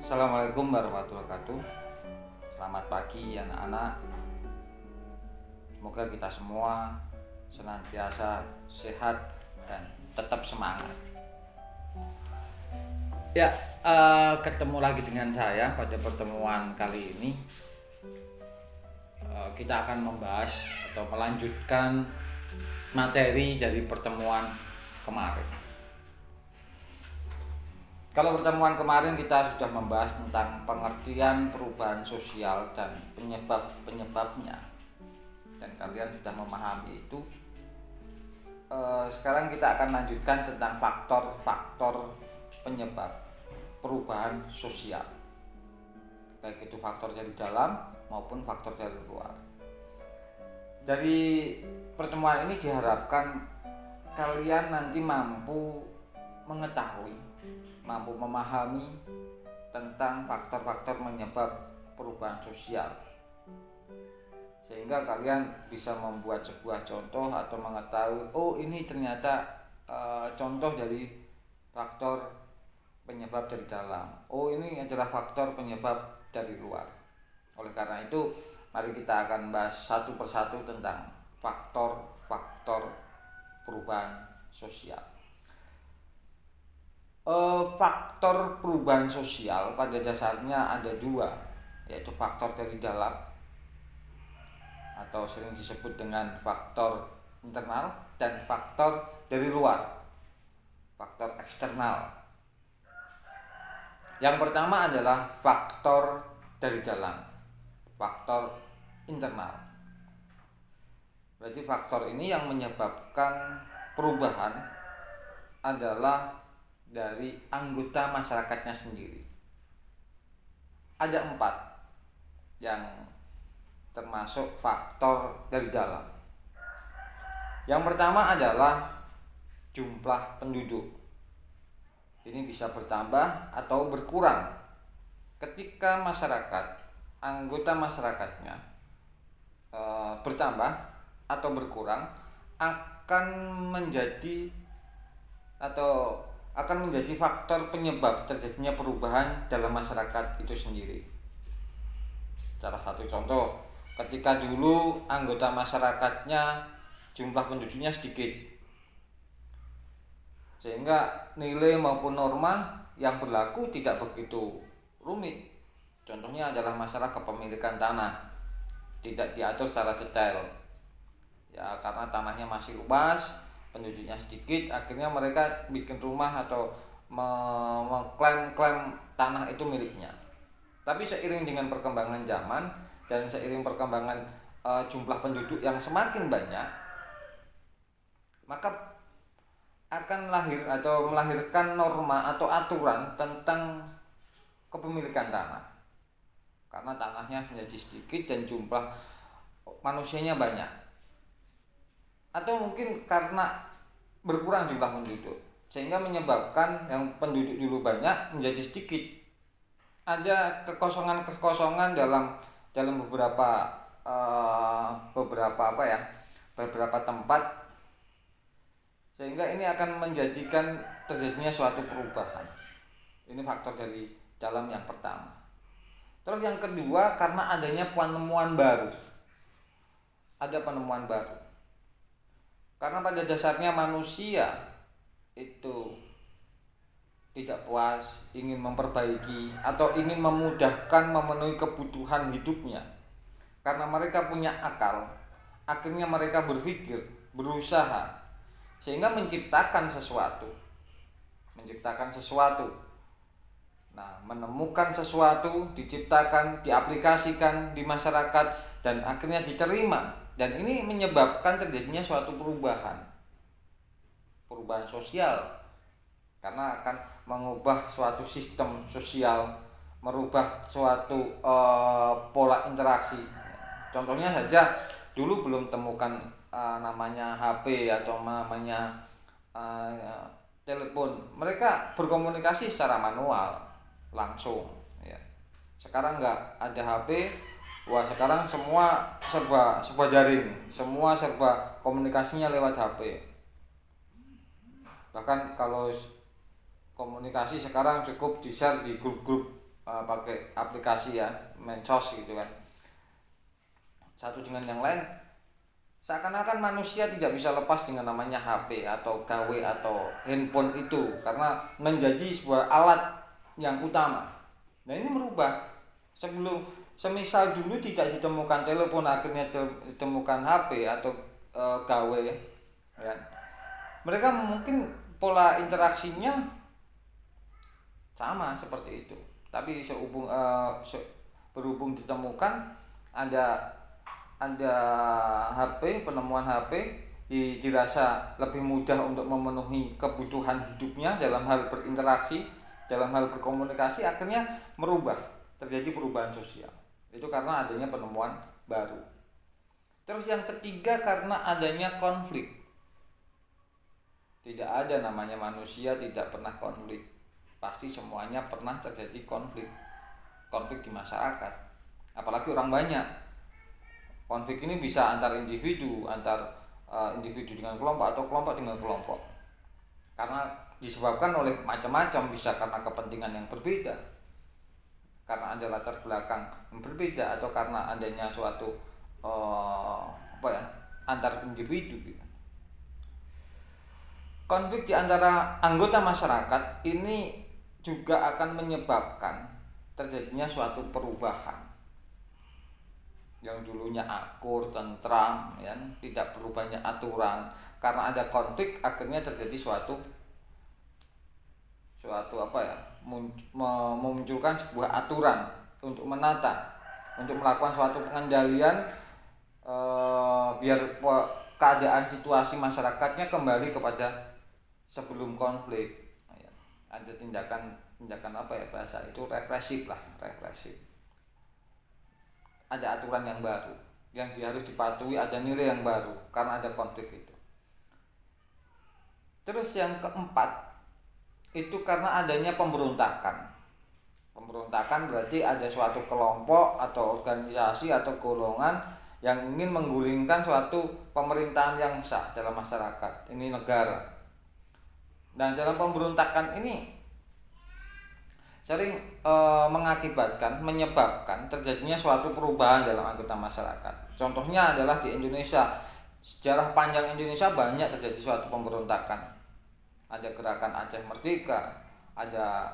Assalamualaikum warahmatullahi wabarakatuh. Selamat pagi anak-anak. Semoga kita semua senantiasa sehat dan tetap semangat. Ya, ketemu lagi dengan saya pada pertemuan kali ini. Kita akan membahas atau melanjutkan materi dari pertemuan kemarin. Kalau pertemuan kemarin kita sudah membahas tentang pengertian perubahan sosial dan penyebab-penyebabnya, dan kalian sudah memahami itu. Sekarang kita akan lanjutkan tentang faktor-faktor penyebab perubahan sosial, baik itu faktor dari dalam maupun faktor dari luar. Dari pertemuan ini diharapkan kalian nanti mampu mengetahui, mampu memahami tentang faktor-faktor penyebab perubahan sosial, sehingga kalian bisa membuat sebuah contoh atau mengetahui, oh ini ternyata contoh dari faktor penyebab dari dalam, oh ini adalah faktor penyebab dari luar. Oleh karena itu, mari kita akan bahas satu persatu tentang faktor-faktor perubahan sosial. Faktor perubahan sosial pada dasarnya ada dua, yaitu faktor dari dalam atau sering disebut dengan faktor internal, dan faktor dari luar, faktor eksternal. Yang pertama adalah faktor dari dalam, faktor internal. Berarti faktor ini yang menyebabkan perubahan adalah dari anggota masyarakatnya sendiri. Ada 4 yang termasuk faktor dari dalam. Yang pertama adalah jumlah penduduk. Ini bisa bertambah atau berkurang ketika masyarakat, anggota masyarakatnya bertambah atau berkurang, akan menjadi faktor penyebab terjadinya perubahan dalam masyarakat itu sendiri. Salah satu contoh, ketika dulu anggota masyarakatnya jumlah penduduknya sedikit, sehingga nilai maupun norma yang berlaku tidak begitu rumit. Contohnya adalah masalah kepemilikan tanah, tidak diatur secara detail. Ya, karena tanahnya masih luas, penduduknya sedikit, akhirnya mereka bikin rumah atau mengklaim tanah itu miliknya. Tapi seiring dengan perkembangan zaman dan seiring perkembangan jumlah penduduk yang semakin banyak, maka akan lahir atau melahirkan norma atau aturan tentang kepemilikan tanah. Karena tanahnya menjadi sedikit dan jumlah manusianya banyak. Atau mungkin karena berkurang jumlah penduduk, sehingga menyebabkan yang penduduk dulu banyak menjadi sedikit. Ada kekosongan dalam beberapa tempat, sehingga ini akan menjadikan terjadinya suatu perubahan. Ini faktor dari dalam yang pertama. Terus yang kedua, karena adanya penemuan baru. Ada penemuan baru. Karena pada dasarnya manusia itu tidak puas, ingin memperbaiki atau ingin memudahkan memenuhi kebutuhan hidupnya. Karena mereka punya akal, akhirnya mereka berpikir, berusaha, sehingga menciptakan sesuatu. Nah, menemukan sesuatu, diciptakan, diaplikasikan di masyarakat, dan akhirnya diterima. Dan ini menyebabkan terjadinya suatu perubahan sosial, karena akan mengubah suatu sistem sosial, merubah suatu pola interaksi. Contohnya saja, dulu belum temukan namanya HP atau namanya telepon. Mereka berkomunikasi secara manual langsung, ya. Sekarang nggak ada HP. Wah, sekarang semua serba jaring, semua serba komunikasinya lewat HP. Bahkan kalau komunikasi sekarang cukup di-share di grup-grup pakai aplikasi ya, medsos gitu kan, satu dengan yang lain, seakan-akan manusia tidak bisa lepas dengan namanya HP atau gawe atau handphone itu, karena menjadi sebuah alat yang utama. Nah ini merubah, semisal dulu tidak ditemukan telepon, akhirnya ditemukan HP atau gawe ya. Mereka mungkin pola interaksinya sama seperti itu, tapi berhubung ditemukan ada HP, penemuan HP dirasa lebih mudah untuk memenuhi kebutuhan hidupnya dalam hal berinteraksi, dalam hal berkomunikasi, akhirnya terjadi perubahan sosial. Itu karena adanya penemuan baru. Terus yang ketiga, karena adanya konflik. Tidak ada namanya manusia tidak pernah konflik. Pasti semuanya pernah terjadi konflik di masyarakat, apalagi orang banyak. Konflik ini bisa antar individu dengan kelompok atau kelompok dengan kelompok, karena disebabkan oleh macam-macam, bisa karena kepentingan yang berbeda, karena ada latar belakang yang berbeda, atau karena adanya suatu antar individu gitu. Konflik di antara anggota masyarakat ini juga akan menyebabkan terjadinya suatu perubahan yang dulunya akur, tentram, ya, tidak berubahnya aturan. Karena ada konflik, akhirnya terjadi suatu memunculkan sebuah aturan untuk menata, untuk melakukan suatu pengendalian, biar keadaan situasi masyarakatnya kembali kepada sebelum konflik. Ada tindakan bahasa itu represif. Ada aturan yang baru yang harus dipatuhi, ada nilai yang baru karena ada konflik itu. Terus yang keempat itu karena adanya pemberontakan. Pemberontakan berarti ada suatu kelompok atau organisasi atau golongan yang ingin menggulingkan suatu pemerintahan yang sah dalam masyarakat, ini negara. Nah, dalam pemberontakan ini sering menyebabkan terjadinya suatu perubahan dalam anggota masyarakat. Contohnya adalah di Indonesia, sejarah panjang Indonesia banyak terjadi suatu pemberontakan. Ada gerakan Aceh Merdeka, ada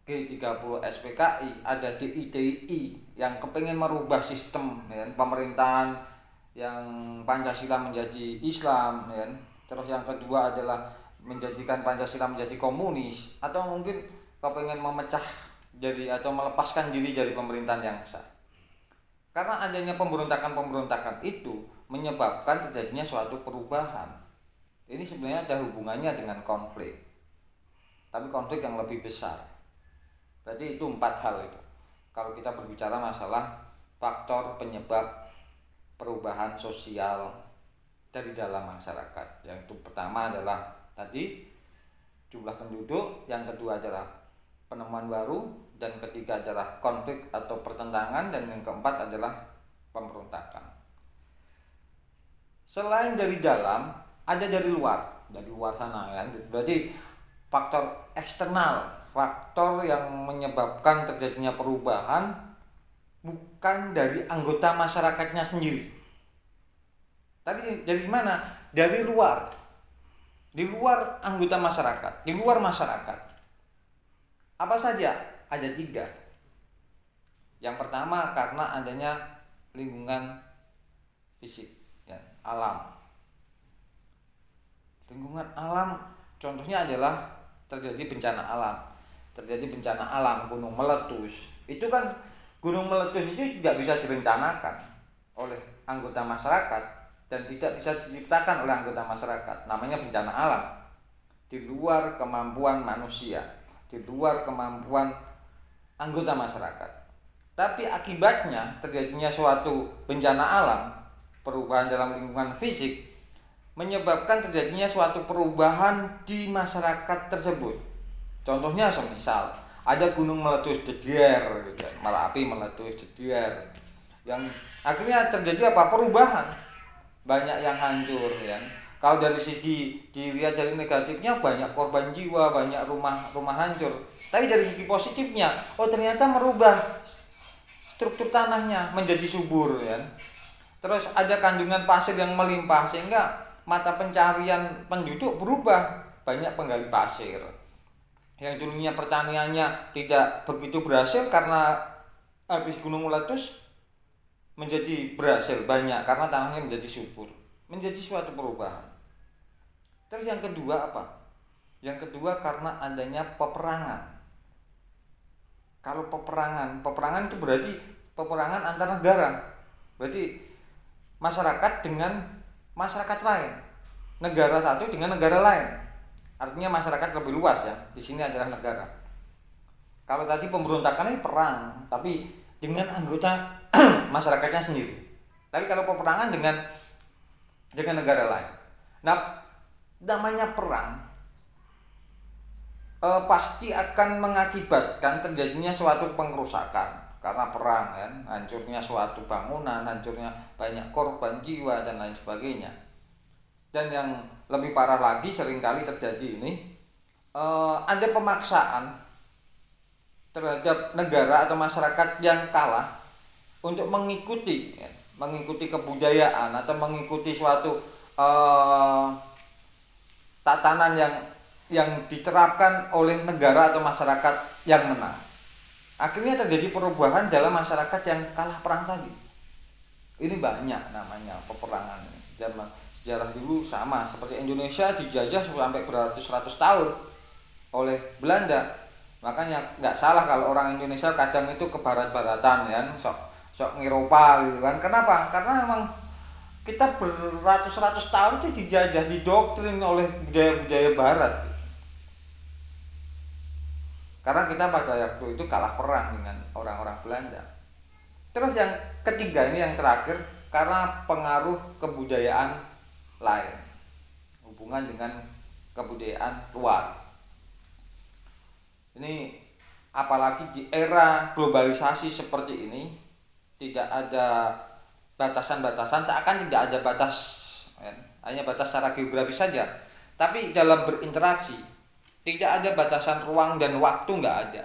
G30 SPKI, ada DITI yang kepengen merubah sistem ya, pemerintahan yang Pancasila menjadi Islam ya. Terus yang kedua adalah menjadikan Pancasila menjadi komunis, atau mungkin kepengen memecah jadi atau melepaskan diri dari pemerintahan yang sah. Karena adanya pemberontakan itu menyebabkan terjadinya suatu perubahan. Ini sebenarnya ada hubungannya dengan konflik, tapi konflik yang lebih besar. Berarti itu 4 hal itu. Kalau kita berbicara masalah faktor penyebab perubahan sosial dari dalam masyarakat, yang itu pertama adalah tadi jumlah penduduk, yang kedua adalah penemuan baru, dan ketiga adalah konflik atau pertentangan, dan yang keempat adalah pemberontakan. Selain dari dalam, ada dari luar sana kan. Berarti faktor eksternal, faktor yang menyebabkan terjadinya perubahan bukan dari anggota masyarakatnya sendiri. Tadi dari mana? Dari luar. Di luar anggota masyarakat, di luar masyarakat. Apa saja? Ada 3. Yang pertama karena adanya lingkungan fisik, ya, alam. Lingkungan alam contohnya adalah terjadi bencana alam, gunung meletus. Itu kan gunung meletus itu tidak bisa direncanakan oleh anggota masyarakat dan tidak bisa diciptakan oleh anggota masyarakat. Namanya bencana alam, di luar kemampuan manusia, di luar kemampuan anggota masyarakat. Tapi akibatnya terjadinya suatu bencana alam, perubahan dalam lingkungan fisik, menyebabkan terjadinya suatu perubahan di masyarakat tersebut. Contohnya semisal ada gunung meletus jeder, Merapi meletus jeder, yang akhirnya terjadi perubahan, banyak yang hancur ya. Kalau dari segi dilihat dari negatifnya, banyak korban jiwa, banyak rumah hancur. Tapi dari segi positifnya, oh ternyata merubah struktur tanahnya menjadi subur ya. Terus ada kandungan pasir yang melimpah sehingga mata pencarian penduduk berubah, banyak penggali pasir. Yang dulunya pertaniannya tidak begitu berhasil karena habis gunung meletus, menjadi berhasil banyak karena tanahnya menjadi subur, menjadi suatu perubahan. Terus yang kedua apa? Yang kedua karena adanya peperangan. Kalau peperangan itu berarti peperangan antar negara. Berarti masyarakat dengan masyarakat lain. Negara satu dengan negara lain. Artinya masyarakat lebih luas ya. Di sini adalah negara. Kalau tadi pemberontakan ini perang, tapi dengan anggota masyarakatnya sendiri. Tapi kalau peperangan dengan negara lain. Nah, namanya perang pasti akan mengakibatkan terjadinya suatu pengrusakan karena perang kan, hancurnya suatu bangunan, hancurnya banyak korban jiwa dan lain sebagainya. Dan yang lebih parah lagi seringkali terjadi ini ada pemaksaan terhadap negara atau masyarakat yang kalah untuk mengikuti kebudayaan atau mengikuti suatu tatanan yang diterapkan oleh negara atau masyarakat yang menang. Akhirnya terjadi perubahan dalam masyarakat yang kalah perang tadi. Ini banyak namanya peperangan. Zaman sejarah dulu sama seperti Indonesia dijajah sampai beratus-ratus tahun oleh Belanda. Makanya nggak salah kalau orang Indonesia kadang itu ke barat-baratan ya, sok Eropa gitu kan. Kenapa? Karena memang kita beratus-ratus tahun itu dijajah, didoktrin oleh budaya-budaya barat. Karena kita pada waktu itu kalah perang dengan orang-orang Belanda. Terus yang ketiga ini yang terakhir, karena pengaruh kebudayaan lain, hubungan dengan kebudayaan luar. Ini apalagi di era globalisasi seperti ini, tidak ada batasan-batasan, seakan tidak ada batas, hanya batas secara geografis saja. Tapi dalam berinteraksi tidak ada batasan ruang dan waktu, nggak ada.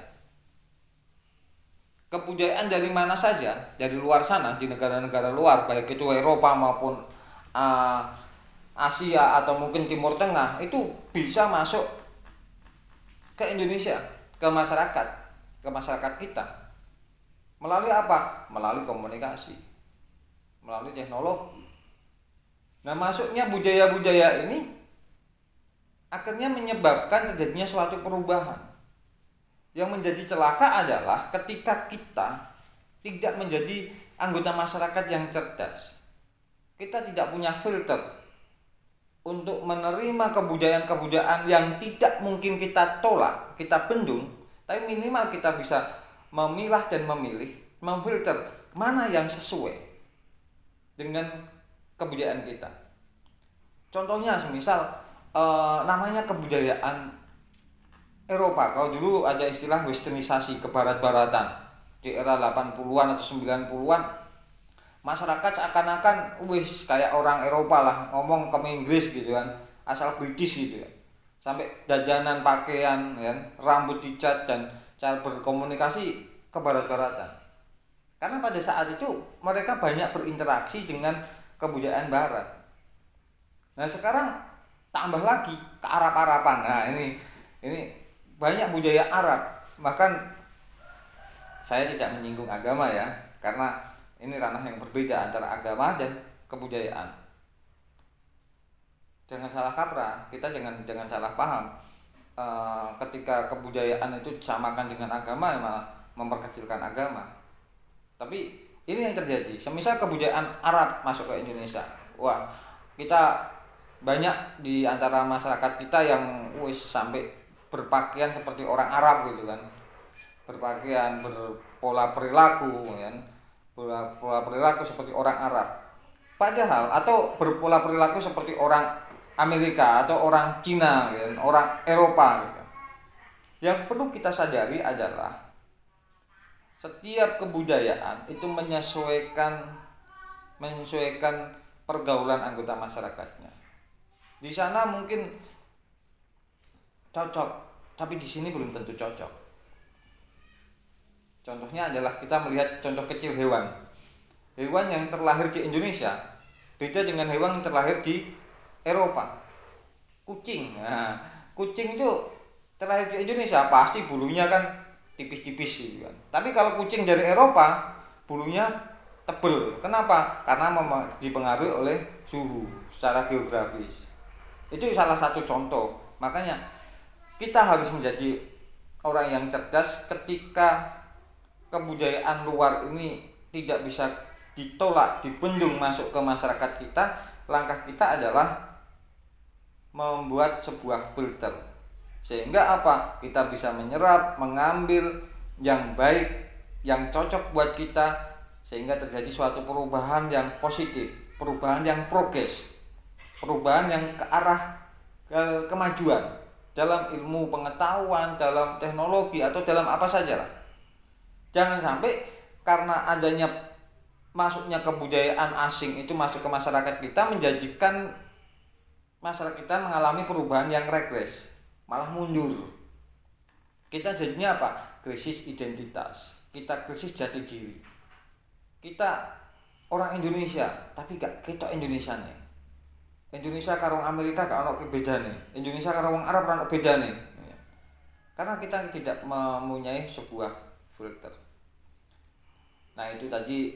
Kebudayaan dari mana saja, dari luar sana, di negara-negara luar, baik itu Eropa maupun Asia atau mungkin Timur Tengah, itu bisa masuk ke Indonesia, ke masyarakat kita. Melalui apa? Melalui komunikasi, melalui teknologi. Nah, masuknya budaya-budaya ini akhirnya menyebabkan terjadinya suatu perubahan. Yang menjadi celaka adalah ketika kita tidak menjadi anggota masyarakat yang cerdas. Kita tidak punya filter untuk menerima kebudayaan-kebudayaan yang tidak mungkin kita tolak, kita bendung, tapi minimal kita bisa memilah dan memilih, memfilter mana yang sesuai dengan kebudayaan kita. Contohnya semisal namanya kebudayaan Eropa. Kalau dulu ada istilah westernisasi, kebarat-baratan. Di era 80-an atau 90-an, masyarakat seakan-akan kayak orang Eropa lah, ngomong ke Inggris gitu kan, asal British gitu ya. Sampai dajanan, pakaian, kan, rambut dicat dan cara berkomunikasi kebarat-baratan. Karena pada saat itu mereka banyak berinteraksi dengan kebudayaan barat. Nah, sekarang tambah lagi ke Arab-Araban. Nah, ini banyak budaya Arab. Bahkan saya tidak menyinggung agama ya, karena ini ranah yang berbeda antara agama dan kebudayaan. Jangan salah kaprah, kita jangan salah paham. Ketika kebudayaan itu disamakan dengan agama, malah memperkecilkan agama. Tapi ini yang terjadi. Semisal kebudayaan Arab masuk ke Indonesia, wah, kita banyak di antara masyarakat kita yang sampai berpakaian seperti orang Arab gitu kan, berpakaian, berpola perilaku kan, pola perilaku seperti orang Arab, padahal atau berpola perilaku seperti orang Amerika atau orang Cina kan, orang Eropa gitu. Yang perlu kita sadari adalah setiap kebudayaan itu menyesuaikan pergaulan anggota masyarakatnya. Di sana mungkin cocok, tapi di sini belum tentu cocok. Contohnya adalah kita melihat contoh kecil hewan. Hewan yang terlahir di Indonesia beda dengan hewan yang terlahir di Eropa. Kucing. Nah, kucing itu terlahir di Indonesia pasti bulunya kan tipis-tipis gitu kan. Tapi kalau kucing dari Eropa bulunya tebel. Kenapa? Karena dipengaruhi oleh suhu secara geografis. Itu salah satu contoh. Makanya kita harus menjadi orang yang cerdas ketika kebudayaan luar ini tidak bisa ditolak, dibendung masuk ke masyarakat kita. Langkah kita adalah membuat sebuah filter. Sehingga apa? Kita bisa menyerap, mengambil yang baik, yang cocok buat kita, sehingga terjadi suatu perubahan yang positif, perubahan yang progres, perubahan yang ke arah kemajuan dalam ilmu pengetahuan, dalam teknologi atau dalam apa saja lah. Jangan sampai karena adanya masuknya kebudayaan asing itu masuk ke masyarakat kita menjadikan masyarakat kita mengalami perubahan yang regres, malah mundur. Kita jadinya apa? Krisis identitas, kita krisis jati diri. Kita orang Indonesia tapi gak ketok Indonesia nih. Indonesia karo Amerika gak ono bedane. Indonesia karo wong Arab ono bedane. Karena kita tidak mempunyai sebuah filter. Nah, itu tadi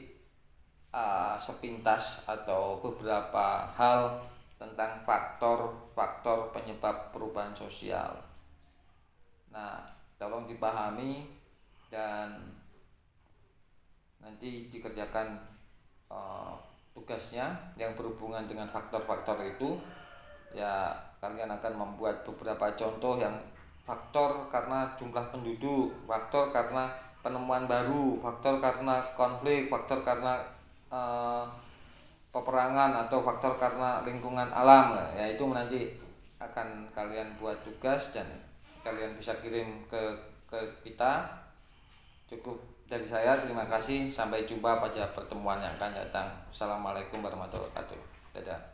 sepintas atau beberapa hal tentang faktor-faktor penyebab perubahan sosial. Nah, tolong dipahami dan nanti dikerjakan tugasnya yang berhubungan dengan faktor-faktor itu. Ya, kalian akan membuat beberapa contoh yang faktor karena jumlah penduduk, faktor karena penemuan baru, faktor karena konflik, faktor karena peperangan, atau faktor karena lingkungan alam. Ya, itu nanti akan kalian buat tugas dan kalian bisa kirim ke kita. Cukup dari saya, terima kasih, sampai jumpa pada pertemuan yang akan datang. Assalamualaikum warahmatullahi wabarakatuh. Dadah.